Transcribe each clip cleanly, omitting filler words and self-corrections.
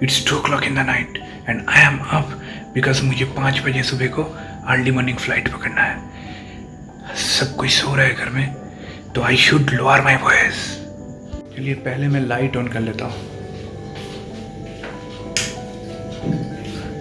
It's 2 o'clock in the night and I am up because मुझे 5 बजे सुबह को अर्ली मॉर्निंग फ्लाइट पकड़ना है। सब कोई सो रहा है घर में, तो I should lower my voice. चलिए पहले मैं लाइट ऑन कर लेता हूँ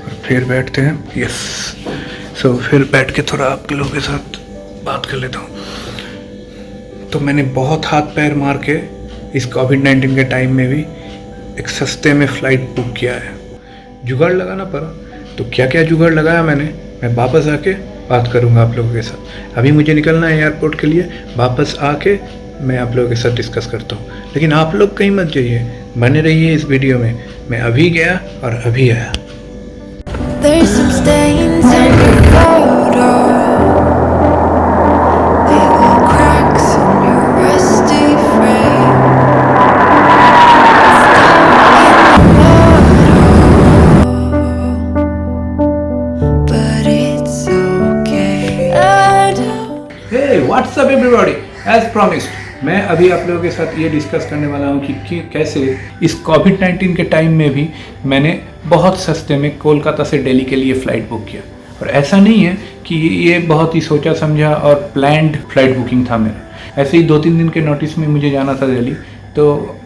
और फिर बैठते हैं। यस, सो फिर बैठ के थोड़ा आप लोगों के साथ बात कर लेता हूँ। तो मैंने बहुत हाथ पैर मार के इस कोविड-19 के टाइम में भी एक सस्ते में फ़्लाइट बुक किया है। जुगाड़ लगाना पड़ा, तो क्या क्या जुगाड़ लगाया मैं वापस आके बात करूँगा आप लोगों के साथ। अभी मुझे निकलना है एयरपोर्ट के लिए, वापस आके मैं आप लोगों के साथ डिस्कस करता हूँ। लेकिन आप लोग कहीं मत जाइए, बने रहिए इस वीडियो में। मैं अभी गया और अभी आया। There's some stains in your photo. Little cracks in your rusty frame. But it's okay. I don't. Hey, what's up everybody? As promised, मैं अभी आप लोगों के साथ ये डिस्कस करने वाला हूँ कि कैसे इस कोविड-19 के टाइम में भी मैंने बहुत सस्ते में कोलकाता से दिल्ली के लिए फ़्लाइट बुक किया। और ऐसा नहीं है कि ये बहुत ही सोचा समझा और प्लान्ड फ़्लाइट बुकिंग था मेरा। ऐसे ही 2-3 दिन के नोटिस में मुझे जाना था दिल्ली, तो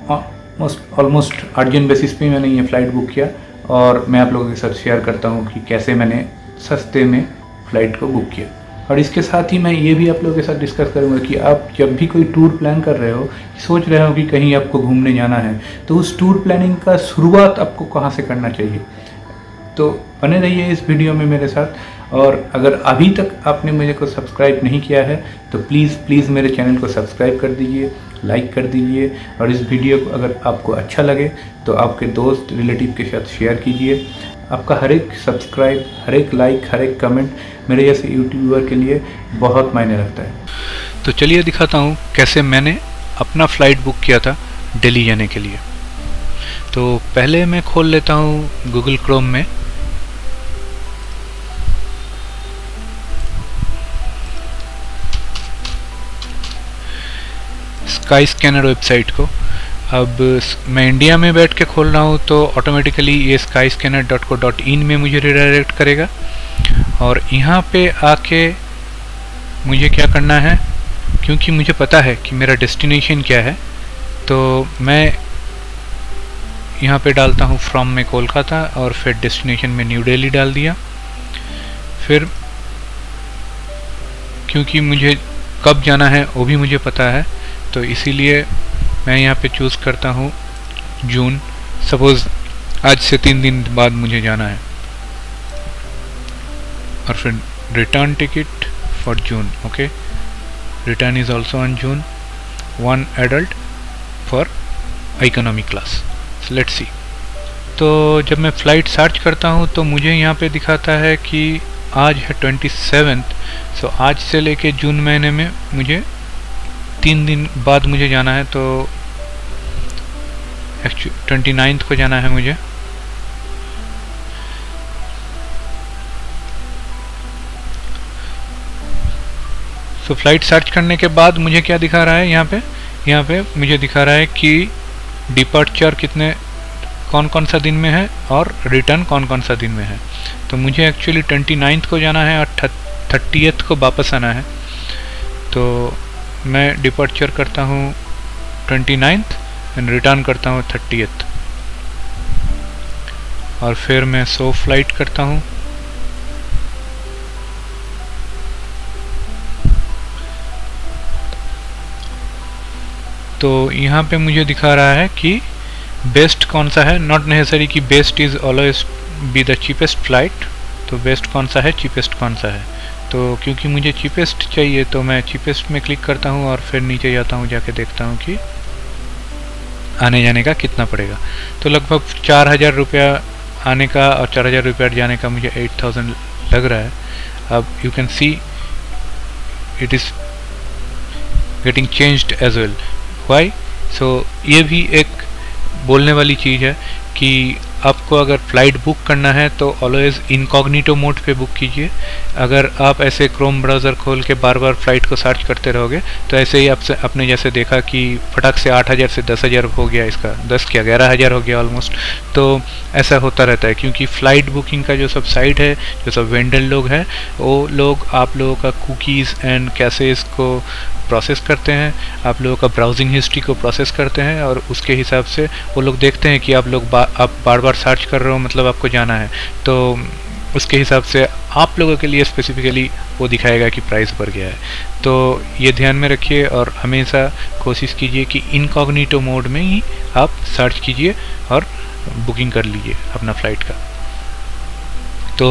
ऑलमोस्ट अर्जेंट बेसिस पे मैंने ये फ़्लाइट बुक किया। और मैं आप लोगों के साथ शेयर करता हूँ कि कैसे मैंने सस्ते में फ़्लाइट को बुक किया। और इसके साथ ही मैं ये भी आप लोगों के साथ डिस्कस करूँगा कि आप जब भी कोई टूर प्लान कर रहे हो, सोच रहे हो कि कहीं आपको घूमने जाना है, तो उस टूर प्लानिंग का शुरुआत आपको कहाँ से करना चाहिए। तो बने रहिए इस वीडियो में मेरे साथ। और अगर अभी तक आपने मुझे को सब्सक्राइब नहीं किया है तो प्लीज़ मेरे चैनल को सब्सक्राइब कर दीजिए, लाइक कर दीजिए। और इस वीडियो को अगर आपको अच्छा लगे तो आपके दोस्त रिलेटिव के साथ शेयर कीजिए। आपका हर एक सब्सक्राइब, हर एक लाइक, हर एक कमेंट मेरे जैसे यूट्यूबर के लिए बहुत मायने रखता है। तो चलिए दिखाता हूँ कैसे मैंने अपना फ़्लाइट बुक किया था दिल्ली जाने के लिए। तो पहले मैं खोल लेता हूँ गूगल क्रोम में। स्काई स्कैनर वेबसाइट को। अब मैं इंडिया में बैठ के खोल रहा हूँ तो ऑटोमेटिकली ये skyscanner.co.in में मुझे रिडायरेक्ट करेगा। और यहाँ पे आके मुझे क्या करना है, क्योंकि मुझे पता है कि मेरा डेस्टिनेशन क्या है, तो मैं यहाँ पे डालता हूँ फ्रॉम में कोलकाता और फिर डेस्टिनेशन में न्यू दिल्ली डाल दिया। फिर क्योंकि मुझे कब जाना है वो भी मुझे पता है, तो इसीलिए मैं यहाँ पे चूज़ करता हूँ जून। सपोज़ आज से 3 दिन बाद मुझे जाना है। और फिर return ticket for June. Okay, return is also on June. 1 adult for economy class. Let's see. तो जब मैं फ़्लाइट सर्च करता हूँ तो मुझे यहाँ पे दिखाता है कि आज है 27th। सो आज से लेके जून महीने में मुझे 3 दिन बाद मुझे जाना है, तो एक्चुअली 29 को जाना है मुझे। सो फ्लाइट सर्च करने के बाद मुझे क्या दिखा रहा है यहाँ पे मुझे दिखा रहा है कि डिपार्चर कौन कौन सा दिन में है और रिटर्न कौन सा दिन में है। तो मुझे एक्चुअली 29 को जाना है और 30th को वापस आना है। तो मैं डिपार्चर करता हूँ 29th एंड रिटर्न करता हूँ 30th। और फिर मैं सो फ्लाइट करता हूँ। तो यहाँ पे मुझे दिखा रहा है कि बेस्ट कौन सा है। नॉट नेसेसरी कि best is always be the cheapest flight. तो बेस्ट कौन सा है, चीपेस्ट कौन सा है। तो क्योंकि मुझे चीपेस्ट चाहिए तो मैं चीपेस्ट में क्लिक करता हूँ और फिर नीचे जाता हूँ, जाके देखता हूँ कि आने जाने का कितना पड़ेगा। तो लगभग 4000 रुपया आने का और 4000 रुपया जाने का मुझे 8000 लग रहा है। अब you can see it is getting changed as well. Why? So ये भी एक बोलने वाली चीज़ है कि आपको अगर फ़्लाइट बुक करना है तो ऑलवेज़ इनकॉग्निटो मोड पे बुक कीजिए। अगर आप ऐसे क्रोम ब्राउज़र खोल के बार बार फ़्लाइट को सर्च करते रहोगे तो ऐसे ही आपसे अपने जैसे देखा कि फटाक से 8,000 से 10,000 हो गया, इसका 10 क्या 11,000 हो गया ऑलमोस्ट। तो ऐसा होता रहता है क्योंकि फ़्लाइट बुकिंग का जो सब साइट है, जो सब वेंडर लोग हैं, वो लोग आप लोगों का कुकीज़ एंड कैशेज़ को प्रोसेस करते हैं, आप लोगों का ब्राउजिंग हिस्ट्री को प्रोसेस करते हैं, और उसके हिसाब से वो लोग देखते हैं कि आप लोग आप बार बार सर्च कर रहे हो, मतलब आपको जाना है, तो उसके हिसाब से आप लोगों के लिए स्पेसिफिकली वो दिखाएगा कि प्राइस बढ़ गया है। तो ये ध्यान में रखिए और हमेशा कोशिश कीजिए कि इनकॉग्निटो मोड में ही आप सर्च कीजिए और बुकिंग कर लीजिए अपना फ़्लाइट का। तो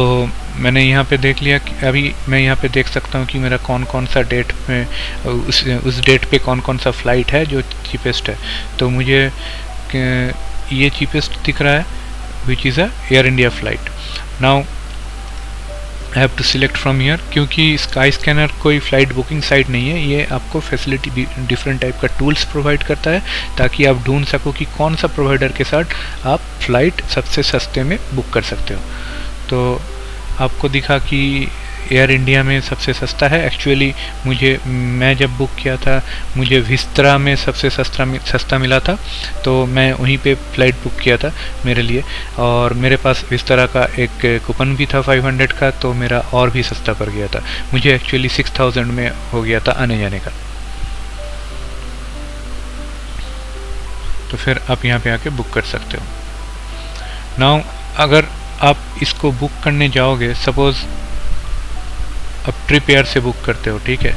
मैंने यहाँ पे देख लिया कि अभी मैं यहाँ पे देख सकता हूँ कि मेरा कौन कौन सा डेट में उस डेट पे कौन कौन सा फ़्लाइट है जो चीपेस्ट है। तो मुझे ये चीपेस्ट दिख रहा है which is a Air India flight. Now I have to select from here, क्योंकि स्काई स्कैनर कोई फ़्लाइट बुकिंग साइट नहीं है, ये आपको फैसिलिटी डिफरेंट टाइप का टूल्स प्रोवाइड करता है ताकि आप ढूंढ सको कि कौन सा प्रोवाइडर के साथ आप फ़्लाइट सबसे सस्ते में बुक कर सकते हो। तो आपको दिखा कि एयर इंडिया में सबसे सस्ता है। एक्चुअली मैं जब बुक किया था मुझे विस्तारा में सबसे सस्ता मिला था, तो मैं वहीं पे फ़्लाइट बुक किया था मेरे लिए, और मेरे पास विस्तारा का एक कूपन भी था 500 का, तो मेरा और भी सस्ता पड़ गया था। मुझे एक्चुअली 6,000 में हो गया था आने जाने का। तो फिर आप यहाँ पे आके बुक कर सकते हो। नाउ अगर आप इसको बुक करने जाओगे, सपोज़ अब ट्रिप एयर से बुक करते हो, ठीक है,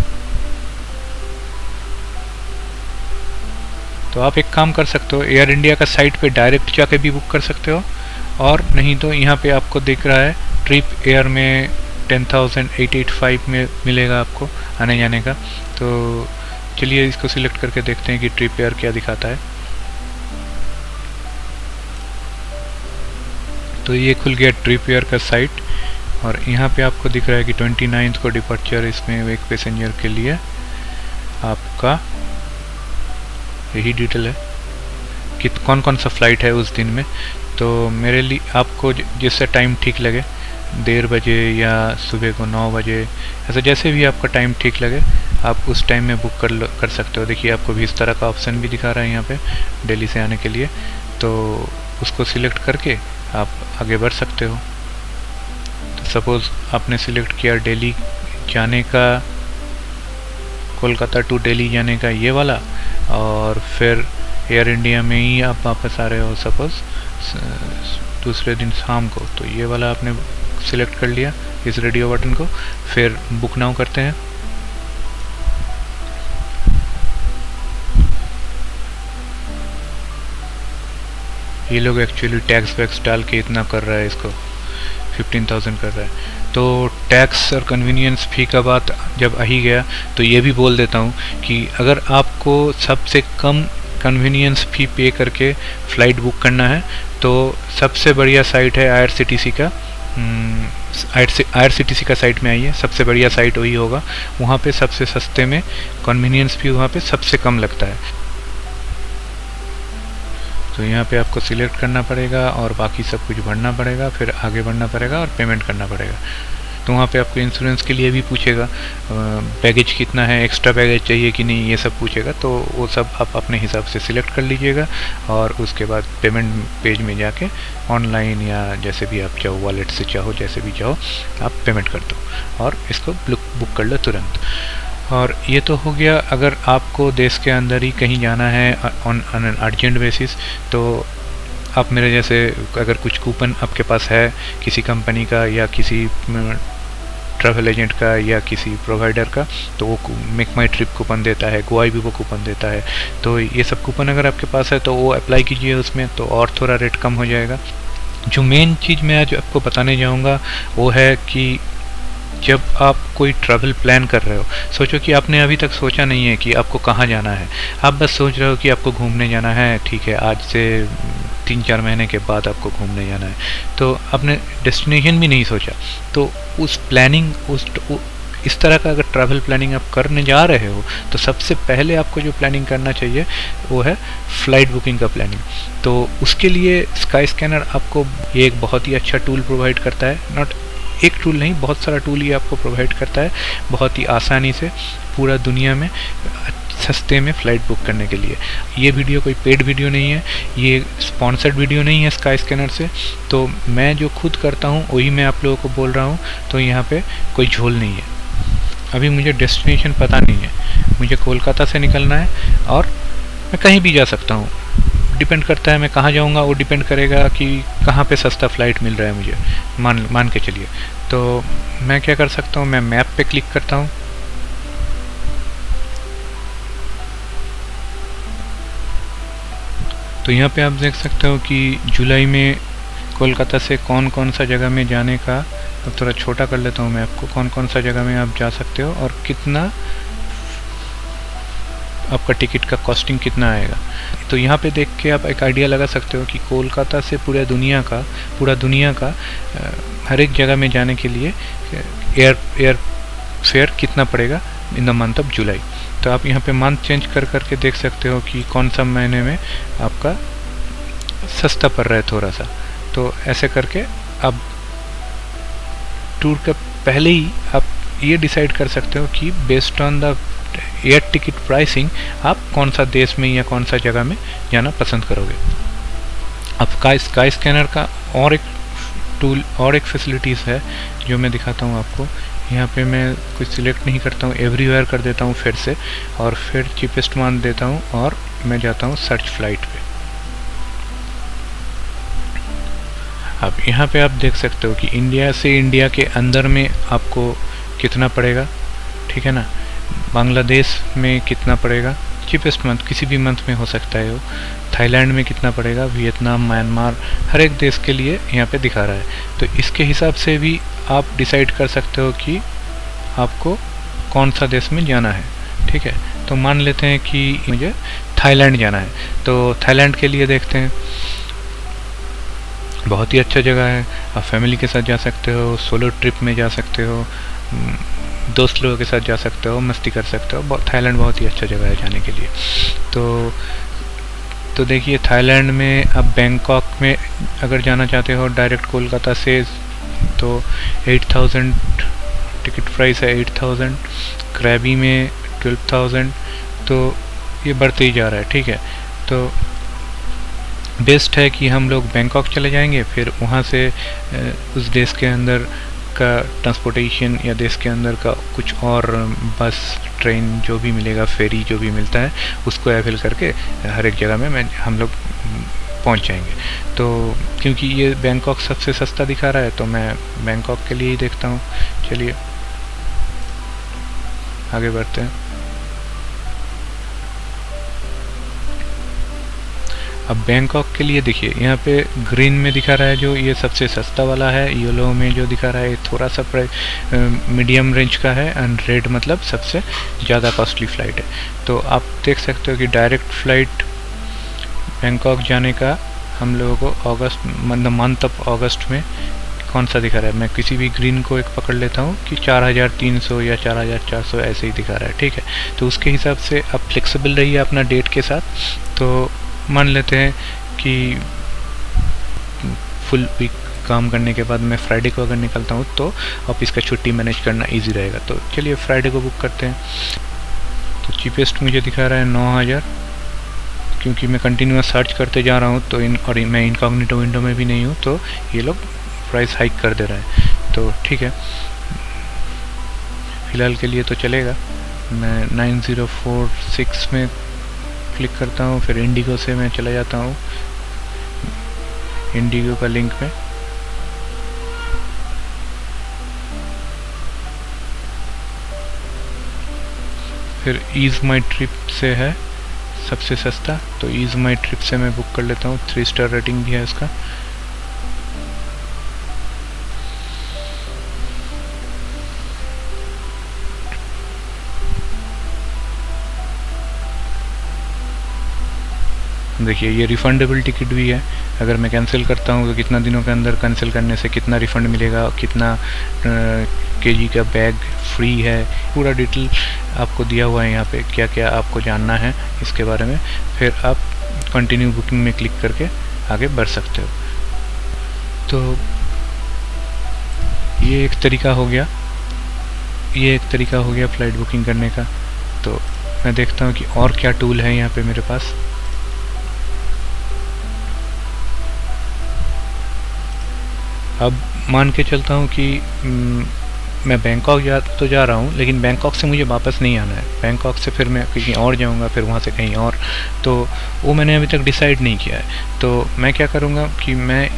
तो आप एक काम कर सकते हो, एयर इंडिया का साइट पे डायरेक्ट जाके भी बुक कर सकते हो, और नहीं तो यहाँ पे आपको दिख रहा है ट्रिप एयर में 10,885 में मिलेगा आपको आने जाने का। तो चलिए इसको सिलेक्ट करके देखते हैं कि ट्रिप एयर क्या दिखाता है। तो ये खुल गया ट्रिप एयर का साइट, और यहाँ पे आपको दिख रहा है कि 29 को डिपार्चर, इसमें एक पैसेंजर के लिए आपका यही डिटेल है कि कौन कौन सा फ़्लाइट है उस दिन में। तो मेरे लिए आपको जिससे टाइम ठीक लगे, 1:30 बजे या सुबह को 9 बजे, ऐसा जैसे भी आपका टाइम ठीक लगे आप उस टाइम में बुक कर सकते हो। देखिए आपको भी इस तरह का ऑप्शन भी दिखा रहा है यहाँ पे दिल्ली से आने के लिए, तो उसको सिलेक्ट करके आप आगे बढ़ सकते हो। तो सपोज़ आपने सिलेक्ट किया दिल्ली जाने का, कोलकाता टू दिल्ली जाने का ये वाला, और फिर एयर इंडिया में ही आप वापस आ रहे हो सपोज़ दूसरे दिन शाम को, तो ये वाला आपने सिलेक्ट कर लिया इस रेडियो बटन को। फिर बुक नाउ करते हैं। ये लोग एक्चुअली टैक्स वैक्स डाल के इतना कर रहा है, इसको 15,000 कर रहा है। तो टैक्स और कन्वीनियंस फ़ी का बात जब आ ही गया तो ये भी बोल देता हूँ कि अगर आपको सबसे कम कन्वीनियंस फ़ी पे करके फ़्लाइट बुक करना है तो सबसे बढ़िया साइट है IRCTC का। IRCTC का साइट में आइए, सबसे बढ़िया साइट वही होगा। वहाँ पे सबसे सस्ते में कन्वीनियंस फ़ी वहाँ पे सबसे कम लगता है। तो यहाँ पे आपको सिलेक्ट करना पड़ेगा और बाकी सब कुछ भरना पड़ेगा, फिर आगे बढ़ना पड़ेगा और पेमेंट करना पड़ेगा। तो वहाँ पे आपको इंश्योरेंस के लिए भी पूछेगा, बैगेज कितना है, एक्स्ट्रा बैगेज चाहिए कि नहीं, ये सब पूछेगा। तो वो सब आप अपने हिसाब से सिलेक्ट कर लीजिएगा, और उसके बाद पेमेंट पेज में जाके ऑनलाइन या जैसे भी आप चाहो, वॉलेट से चाहो, जैसे भी चाहो आप पेमेंट कर दो और इसको बुक कर लो तुरंत। और ये तो हो गया अगर आपको देश के अंदर ही कहीं जाना है ऑन एन अर्जेंट बेसिस। तो आप मेरे जैसे अगर कुछ कूपन आपके पास है किसी कंपनी का या किसी ट्रैवल एजेंट का या किसी प्रोवाइडर का, तो वो मेक माई ट्रिप कूपन देता है, गोवा भी वो कूपन देता है। तो ये सब कूपन अगर आपके पास है तो वो अप्लाई कीजिए उसमें, तो और थोड़ा रेट कम हो जाएगा। जो मेन चीज़ मैं आज आपको बताने जाऊँगा वो है कि जब आप कोई ट्रैवल प्लान कर रहे हो, सोचो कि आपने अभी तक सोचा नहीं है कि आपको कहाँ जाना है, आप बस सोच रहे हो कि आपको घूमने जाना है, ठीक है, आज से 3-4 महीने के बाद आपको घूमने जाना है, तो आपने डेस्टिनेशन भी नहीं सोचा। तो उस प्लानिंग इस तरह का अगर ट्रैवल प्लानिंग आप करने जा रहे हो तो सबसे पहले आपको जो प्लानिंग करना चाहिए वो है फ़्लाइट बुकिंग का प्लानिंग। तो उसके लिए स्काई स्कैनर आपको ये एक बहुत ही अच्छा टूल प्रोवाइड करता है। नॉट एक टूल नहीं, बहुत सारा टूल ये आपको प्रोवाइड करता है बहुत ही आसानी से पूरा दुनिया में सस्ते में फ़्लाइट बुक करने के लिए। ये वीडियो कोई पेड वीडियो नहीं है, ये स्पॉन्सर्ड वीडियो नहीं है स्काई स्कैनर से, तो मैं जो खुद करता हूँ वही मैं आप लोगों को बोल रहा हूँ। तो यहाँ पे कोई झोल नहीं है। अभी मुझे डेस्टिनेशन पता नहीं है, मुझे कोलकाता से निकलना है और मैं कहीं भी जा सकता हूँ। डिपेंड करता है मैं कहाँ जाऊँगा, वो डिपेंड करेगा कि कहाँ पे सस्ता फ़्लाइट मिल रहा है मुझे, मान के चलिए। तो मैं क्या कर सकता हूँ, मैं मैप पे क्लिक करता हूँ। तो यहाँ पे आप देख सकते हो कि जुलाई में कोलकाता से कौन कौन सा जगह में जाने का, अब थोड़ा छोटा कर लेता हूँ मैं आपको, कौन कौन सा जगह में आप जा सकते हो और कितना आपका टिकट का कॉस्टिंग कितना आएगा। तो यहाँ पे देख के आप एक आइडिया लगा सकते हो कि कोलकाता से पूरा दुनिया का हर एक जगह में जाने के लिए एयर फेयर कितना पड़ेगा in the month of July. तो आप यहाँ पे मंथ चेंज कर करके देख सकते हो कि कौन सा महीने में आपका सस्ता पड़ रहा है थोड़ा सा। तो ऐसे करके आप टूर का पहले ही आप ये डिसाइड कर सकते हो कि based on the air ticket pricing आप कौन सा देश में या कौन सा जगह में जाना पसंद करोगे। अब स्काई स्कैनर का और एक टूल और एक फैसिलिटीज़ है जो मैं दिखाता हूँ आपको। यहाँ पे मैं कुछ सिलेक्ट नहीं करता हूँ, एवरीवेयर कर देता हूँ फिर से, और फिर चीपेस्ट मान देता हूँ और मैं जाता हूँ सर्च फ्लाइट पे। अब यहाँ पे आप देख सकते हो कि इंडिया के अंदर में आपको कितना पड़ेगा, ठीक है ना। बांग्लादेश में कितना पड़ेगा, चीपेस्ट मंथ किसी भी मंथ में हो सकता है वो। थाईलैंड में कितना पड़ेगा, वियतनाम, म्यांमार, हर एक देश के लिए यहाँ पे दिखा रहा है। तो इसके हिसाब से भी आप डिसाइड कर सकते हो कि आपको कौन सा देश में जाना है, ठीक है। तो मान लेते हैं कि मुझे थाईलैंड जाना है, तो थाईलैंड के लिए देखते हैं। बहुत ही अच्छा जगह है, आप फैमिली के साथ जा सकते हो, सोलो ट्रिप में जा सकते हो, दोस्त लोगों के साथ जा सकते हो, मस्ती कर सकते हो। थाईलैंड बहुत ही अच्छा जगह है जाने के लिए। तो देखिए थाईलैंड में आप बैंकॉक में अगर जाना चाहते हो डायरेक्ट कोलकाता से, तो 8000 टिकट प्राइस है, 8000। क्रैबी में 12000। तो ये बढ़ते ही जा रहा है, ठीक है। तो बेस्ट है कि हम लोग बैंकॉक चले जाएंगे, फिर वहाँ से उस देश के अंदर का ट्रांसपोर्टेशन या देश के अंदर का कुछ और बस, ट्रेन जो भी मिलेगा, फेरी जो भी मिलता है, उसको अवेल करके हर एक जगह में हम लोग पहुंच जाएंगे। तो क्योंकि ये बैंकॉक सबसे सस्ता दिखा रहा है तो मैं बैंकॉक के लिए ही देखता हूँ। चलिए आगे बढ़ते हैं। अब बैंकॉक के लिए देखिए यहाँ पे ग्रीन में दिखा रहा है जो ये सबसे सस्ता वाला है, येलो में जो दिखा रहा है थोड़ा सा मीडियम रेंज का है, एंड रेड मतलब सबसे ज़्यादा कॉस्टली फ़्लाइट है। तो आप देख सकते हो कि डायरेक्ट फ़्लाइट बैंकॉक जाने का हम लोगों को अगस्त मंथ ऑफ अगस्त में कौन सा दिखा रहा है, मैं किसी भी ग्रीन को एक पकड़ लेता हूँ कि 4300 या 4400 ऐसे ही दिखा रहा है, ठीक है। तो उसके हिसाब से आप फ्लेक्सिबल रहिए अपना डेट के साथ। तो मान लेते हैं कि फुल वीक काम करने के बाद मैं फ्राइडे को अगर निकलता हूँ तो ऑफिस का छुट्टी मैनेज करना इजी रहेगा। तो चलिए फ्राइडे को बुक करते हैं। तो चीपेस्ट मुझे दिखा रहा है 9000, क्योंकि मैं कंटिन्यूस सर्च करते जा रहा हूँ तो और मैं इनकॉग्निटो विंडो में भी नहीं हूँ, तो ये लोग प्राइस हाइक कर दे रहा है। तो ठीक है, फ़िलहाल के लिए तो चलेगा। मैं 9046 में क्लिक करता हूँ, फिर इंडिगो से मैं चला जाता हूँ इंडिगो का लिंक में। फिर ईज़ माई ट्रिप से है सबसे सस्ता, तो ईज़ माई ट्रिप से मैं बुक कर लेता हूँ। 3 स्टार रेटिंग भी है इसका। देखिए ये रिफ़ंडेबल टिकट भी है। अगर मैं कैंसिल करता हूँ तो कितना दिनों के अंदर कैंसिल करने से कितना रिफ़ंड मिलेगा, कितना केजी का बैग फ्री है, पूरा डिटेल आपको दिया हुआ है यहाँ पे, क्या क्या आपको जानना है इसके बारे में। फिर आप कंटिन्यू बुकिंग में क्लिक करके आगे बढ़ सकते हो। तो ये एक तरीका हो गया, फ़्लाइट बुकिंग करने का। तो मैं देखता हूँ कि और क्या टूल है यहाँ पे मेरे पास। अब मान के चलता हूँ कि मैं बैंकॉक जा रहा हूँ, लेकिन बैंकॉक से मुझे वापस नहीं आना है। बैंकॉक से फिर मैं कहीं और जाऊँगा, फिर वहाँ से कहीं और, तो वो मैंने अभी तक डिसाइड नहीं किया है। तो मैं क्या करूँगा कि मैं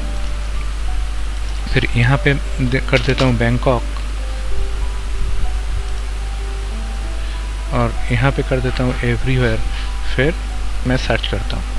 फिर यहाँ पे कर देता हूँ बैंकॉक, और यहाँ पे कर देता हूँ एवरीवेयर। फिर मैं सर्च करता हूँ।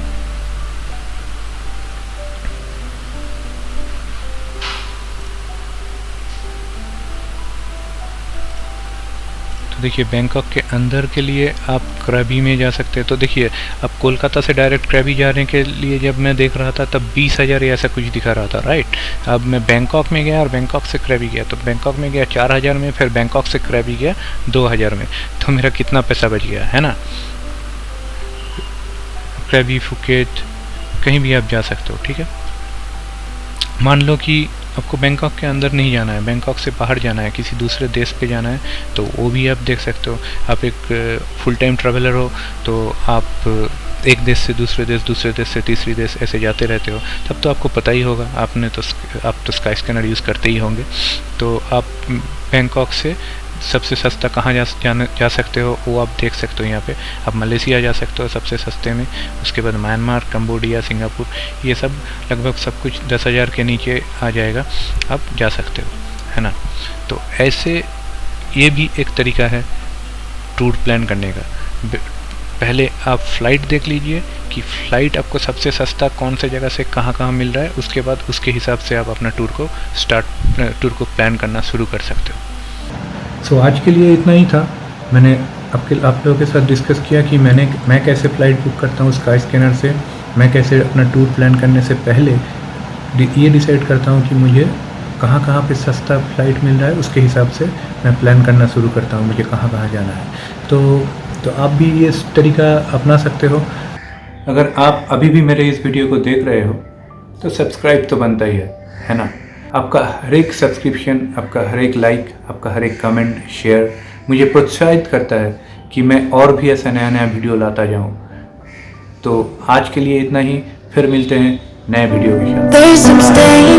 तो देखिए बैंकॉक के अंदर के लिए आप क्रैबी में जा सकते हैं। तो देखिए अब कोलकाता से डायरेक्ट क्रैबी जाने के लिए जब मैं देख रहा था तब 20,000 ऐसा कुछ दिखा रहा था, राइट। अब मैं बैंकॉक में गया और बैंकॉक से क्रैबी गया, तो बैंकॉक में गया 4,000 में, फिर बैंकॉक से क्रैबी गया 2,000 में। तो मेरा कितना पैसा बच गया, है ना। क्रैबी, फुकेट, कहीं भी आप जा सकते हो, ठीक है। मान लो कि आपको बैंकॉक के अंदर नहीं जाना है, बैंकॉक से बाहर जाना है, किसी दूसरे देश पे जाना है, तो वो भी आप देख सकते हो। आप एक फुल टाइम ट्रैवलर हो तो आप एक देश से दूसरे देश से तीसरी देश ऐसे जाते रहते हो, तब तो आपको पता ही होगा। आप तो स्काई स्कैनर यूज़ करते ही होंगे। तो आप बैंकॉक से सबसे सस्ता कहाँ जा सकते हो वो आप देख सकते हो। यहाँ पे आप मलेशिया जा सकते हो सबसे सस्ते में, उसके बाद म्यांमार, कंबोडिया, सिंगापुर, ये सब लगभग सब कुछ 10,000 के नीचे आ जाएगा, आप जा सकते हो, है ना। तो ऐसे ये भी एक तरीका है टूर प्लान करने का। पहले आप फ़्लाइट देख लीजिए कि फ़्लाइट आपको सबसे सस्ता कौन से जगह से कहाँ मिल रहा है, उसके बाद उसके हिसाब से आप अपना टूर को प्लान करना शुरू कर सकते हो। सो आज के लिए इतना ही था। मैंने आप लोगों के साथ डिस्कस किया कि मैं कैसे फ़्लाइट बुक करता हूँ स्काई स्कैनर से, मैं कैसे अपना टूर प्लान करने से पहले ये डिसाइड करता हूँ कि मुझे कहाँ पे सस्ता फ़्लाइट मिल रहा है, उसके हिसाब से मैं प्लान करना शुरू करता हूँ मुझे कहाँ जाना है। तो आप भी ये तरीका अपना सकते हो। अगर आप अभी भी मेरे इस वीडियो को देख रहे हो तो सब्सक्राइब तो बनता ही है ना। आपका हर एक सब्सक्रिप्शन, आपका हर एक लाइक, आपका हर एक कमेंट, शेयर मुझे प्रोत्साहित करता है कि मैं और भी ऐसा नया वीडियो लाता जाऊं। तो आज के लिए इतना ही, फिर मिलते हैं नए वीडियो के साथ।